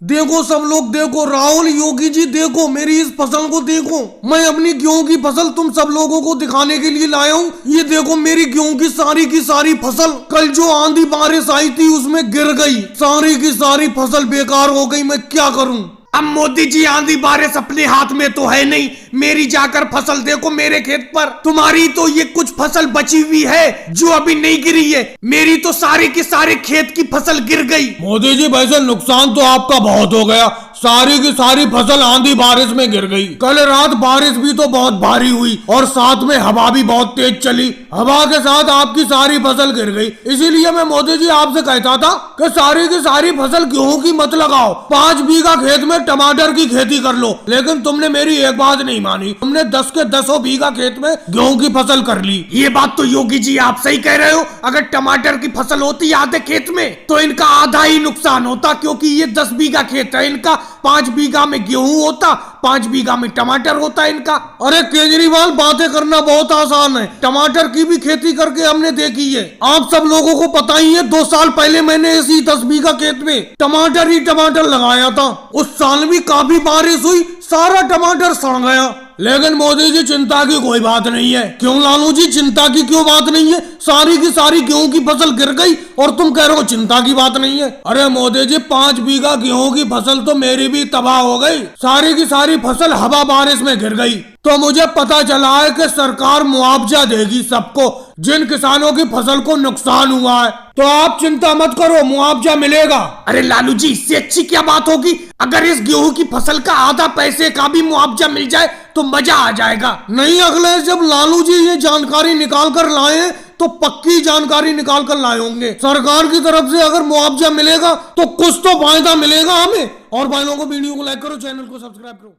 देखो सब लोग देखो, राहुल, योगी जी देखो, मेरी इस फसल को देखो। मैं अपनी गेहूं की फसल तुम सब लोगों को दिखाने के लिए लाया हूँ। ये देखो मेरी गेहूं की सारी फसल कल जो आंधी बारिश आई थी उसमें गिर गई। सारी की सारी फसल बेकार हो गई। मैं क्या करूं? अब मोदी जी आंधी बारिश अपने हाथ में तो है नहीं। मेरी जाकर फसल देखो मेरे खेत पर। तुम्हारी तो ये कुछ फसल बची हुई है जो अभी नहीं गिरी है। मेरी तो सारी की सारी खेत की फसल गिर गई। मोदी जी वैसे नुकसान तो आपका बहुत हो गया। सारी की सारी फसल आंधी बारिश में गिर गई। कल रात बारिश भी तो बहुत भारी हुई और साथ में हवा भी बहुत तेज चली। हवा के साथ आपकी सारी फसल गिर गई। इसीलिए मैं मोदी जी आपसे कहता था कि सारी की सारी फसल गेहूं की मत लगाओ। 5 बीघा खेत में टमाटर की खेती कर लो। लेकिन तुमने मेरी एक बात नहीं मानी। तुमने 10 के 10 बीघा खेत में गेहूं की फसल कर ली। ये बात तो योगी जी आप सही कह रहे हो। अगर टमाटर की फसल होती आधे खेत में तो इनका आधा ही नुकसान होता, क्योंकि ये 10 बीघा खेत है इनका। 5 बीघा में गेहूं होता, 5 बीघा में टमाटर होता इनका। अरे केजरीवाल, बातें करना बहुत आसान है। टमाटर की भी खेती करके हमने देखी है। आप सब लोगों को पता ही है, 2 साल पहले मैंने इसी 10 बीघा खेत में टमाटर ही टमाटर लगाया था। उस साल भी काफी बारिश हुई, सारा टमाटर सड़ गया। लेकिन मोदी जी चिंता की कोई बात नहीं है। क्यों लालू जी, चिंता की क्यों बात नहीं है? सारी की सारी गेहूं की फसल गिर गई और तुम कह रहे हो चिंता की बात नहीं है। अरे मोदी जी, 5 बीघा गेहूं की फसल तो मेरी भी तबाह हो गई। सारी की सारी फसल हवा बारिश में गिर गई। तो मुझे पता चला है कि सरकार मुआवजा देगी सबको जिन किसानों की फसल को नुकसान हुआ है। तो आप चिंता मत करो, मुआवजा मिलेगा। अरे लालू जी, इससे अच्छी क्या बात होगी? अगर इस गेहूं की फसल का आधा पैसे का भी मुआवजा मिल जाए तो मजा आ जाएगा। नहीं अगले, जब लालू जी ये जानकारी निकाल कर लाए तो पक्की जानकारी निकाल कर लाए होंगे। सरकार की तरफ से अगर मुआवजा मिलेगा तो कुछ तो फायदा मिलेगा हमें। और भाई लोगों को वीडियो को लाइक करो, चैनल को सब्सक्राइब करो।